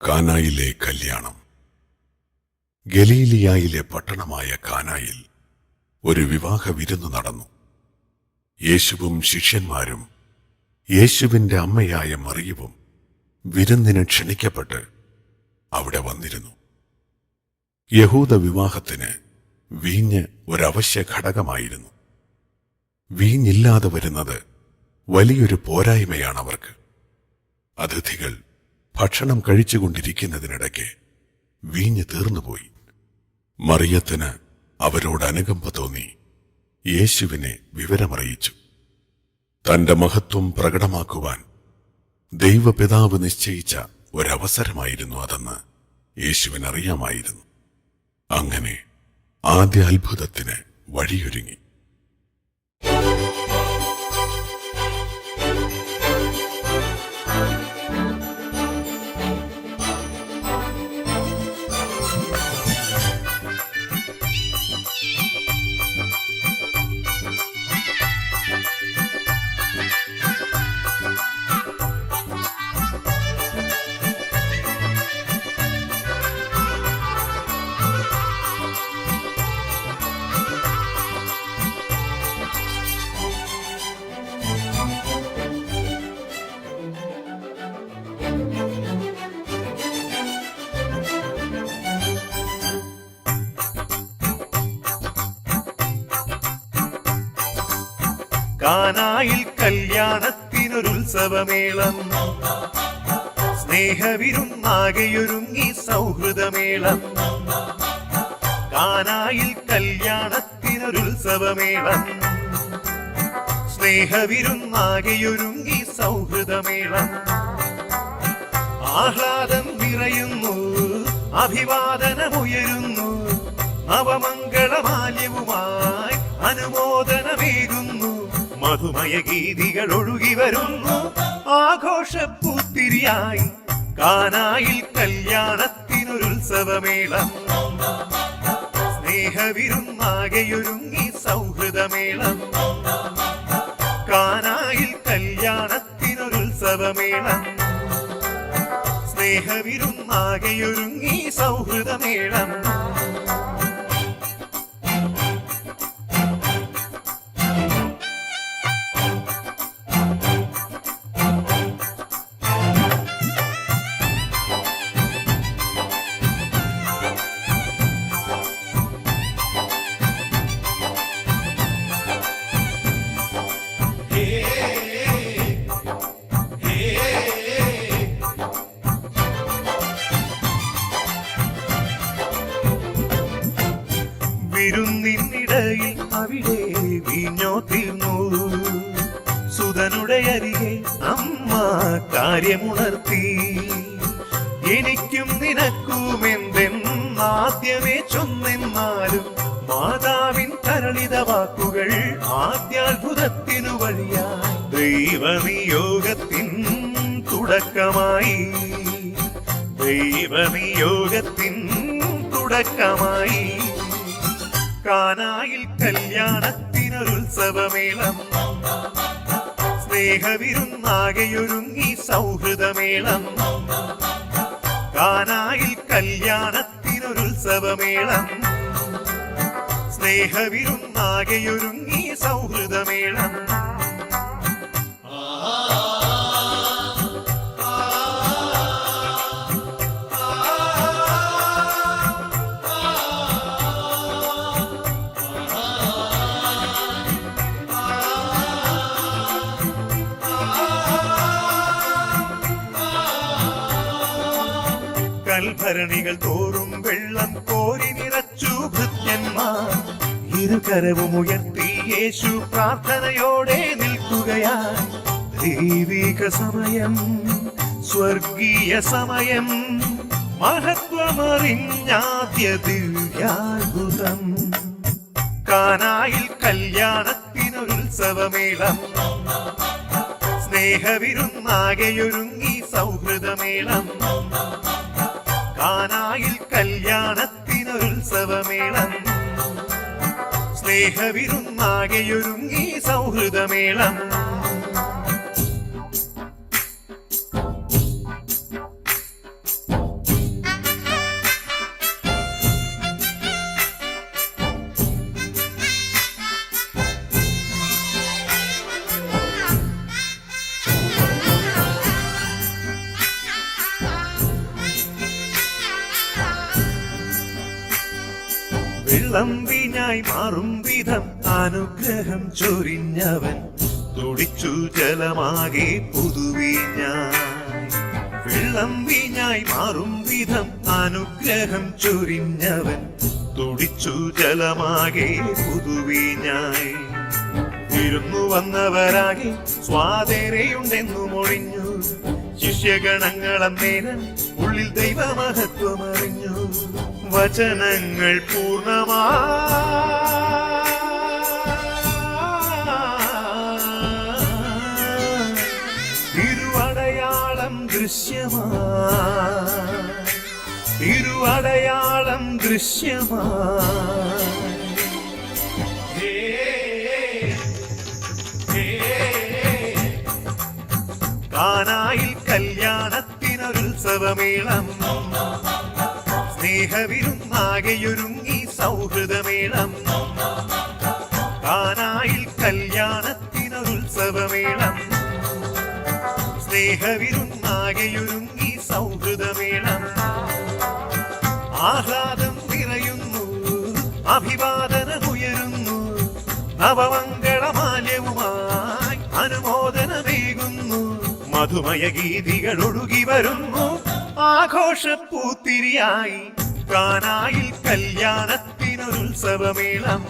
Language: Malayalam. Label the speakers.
Speaker 1: കാനായിലെ കല്യാണം. ഗലീലിയായിലെ പട്ടണമായ കാനായിൽ ഒരു വിവാഹ വിരുന്ന് നടന്നു. യേശുവും ശിഷ്യന്മാരും യേശുവിന്റെ അമ്മയായ മറിയവും വിരുന്നിന് ക്ഷണിക്കപ്പെട്ട് അവിടെ വന്നിരുന്നു. യഹൂദ വിവാഹത്തിന് വീഞ്ഞ് ഒരവശ്യ ഘടകമായിരുന്നു. വീഞ്ഞില്ലാതെ വരുന്നത് വലിയൊരു പോരായ്മയാണവർക്ക്. അതിഥികൾ ഭക്ഷണം കഴിച്ചുകൊണ്ടിരിക്കുന്നതിനിടയ്ക്ക് വീഞ്ഞ് തീർന്നുപോയി. മറിയത്തിന് അവരോട് അനുകമ്പ തോന്നി യേശുവിനെ വിവരമറിയിച്ചു. തന്റെ മഹത്വം പ്രകടമാക്കുവാൻ ദൈവപിതാവ് നിശ്ചയിച്ച ഒരവസരമായിരുന്നു അതെന്ന് യേശുവിനറിയാമായിരുന്നു. അങ്ങനെ ആദ്യ അത്ഭുതത്തിന് വഴിയൊരുങ്ങി.
Speaker 2: കാനായിൽ കല്യാണത്തിനൊരുത്സവമേളം, സ്നേഹവിരുന്നാകെയൊരുങ്ങി സൗഹൃദമേളം. കാനായിൽ കല്യാണത്തിനൊരുത്സവമേളം, സ്നേഹവിരുന്നാകെയൊരുങ്ങി സൗഹൃദമേളം. ആഹ്ലാദം നിറയുന്നു, അഭിവാദനമുയരുന്നു, നവമംഗളമാല്യവുമായി അനുമോദനമേകുന്നു. മധുമയ ഗീതികൾ ഒഴുകി വരുന്നു, ആഘോഷപ്പൂത്തിരിയായി കാനായിൽ കല്യാണത്തിനൊരുത്സവമേളം. സ്നേഹവിരുന്നാകെയൊരുങ്ങി സൗഹൃദമേളം. കാനായിൽ കല്യാണത്തിനൊരുത്സവമേളം, സ്നേഹവിരുന്നാകെയൊരുങ്ങി സൗഹൃദമേളം. വിരുന്നിനിടയിൽ അവിടെ വീഞ്ഞോ തീർന്നു. സുതനുടെ അരികെ അമ്മ കാര്യമുണർത്തി. എനിക്കും നിനക്കുമെന്തെന്നാദ്യമേ ചൊന്നെന്നാലും മാതാവിൻ തരളിത വാക്കുകൾ ആദ്യാത്ഭുതത്തിനു വഴിയായി. ദൈവനിയോഗത്തിൻ തുടക്കമായി, ദൈവനിയോഗത്തിൻ തുടക്കമായി. കാനായിൽ കല്യാണത്തിനൊരുത്സവമേളം, സ്നേഹവിരുന്നാകെയൊരുങ്ങി സൗഹൃദമേളം. കാനായിൽ കല്യാണത്തിനൊരുത്സവമേളം, സ്നേഹവിരുന്നാകെയൊരുങ്ങി സൗഹൃദമേളം. കൽഭരണികൾ തോറും വെള്ളം കോരി നിറച്ചു ഭൃത്യന്മാർ. ഇരുകരവും ഉയർത്തി യേശു പ്രാർത്ഥനയോടെ നിൽക്കുകയായി. ദൈവിക സമയം, സ്വർഗീയ സമയം, മഹത്വമറിഞ്ഞാദ്യ ദിവ്യാത്ഭുതം. കാനായിൽ കല്യാണത്തിനൊരുത്സവമേളം, സ്നേഹവിരുന്നാകെയൊരുങ്ങി സൗഹൃദമേളം. കാനായിൽ കല്യാണത്തിനൊരുത്സവമേളം, സ്നേഹവിരുന്നാകെയൊരുങ്ങി സൗഹൃദമേളം. വെള്ളം വീഞ്ഞായി മാറും വിധം അനുഗ്രഹം ചൊരിഞ്ഞവൻ തുടിച്ചു ജലമാകെ പുതുവീഞ്ഞായി. വെള്ളം വീഞ്ഞായി മാറും വിധം അനുഗ്രഹം ചൊരിഞ്ഞവൻ തുടിച്ചു ജലമാകെ പുതുവീഞ്ഞായി. വിരുന്നു വന്നവരാകെ സ്വാതേരയുണ്ടെന്നു മൊഴിഞ്ഞു. ശിഷ്യഗണങ്ങളന്നേരം ഉള്ളിൽ ദൈവമഹത്വമറിഞ്ഞു. വചനങ്ങൾ പൂർണ്ണമാ തിരുവടയാളം ദൃശ്യമാ തിരുവടയാളം ദൃശ്യമാ. കാനായിൽ കല്യാണത്തിനൊരുത്സവമേളം സ്നേഹവിരുന്നാകെയൊരുങ്ങി സൗഹൃദമേളം. കാനായിൽ കല്യാണത്തിനൊരുത്സവമേളം സ്നേഹവിരുന്നാകെയൊരുങ്ങി സൗഹൃദമേളം. ആഹ്ലാദം നിറയുന്നു, അഭിവാദനമുയരുന്നു, നവമംഗളമാല്യവുമായി അനുമോദനമേകുന്നു. മധുമയ ഗീതികൾ ഒഴുകി വരുന്നു, ആഘോഷപ്പൂത്തിരിയായി കാനായിൽ കല്യാണത്തിനൊരുത്സവമേളം.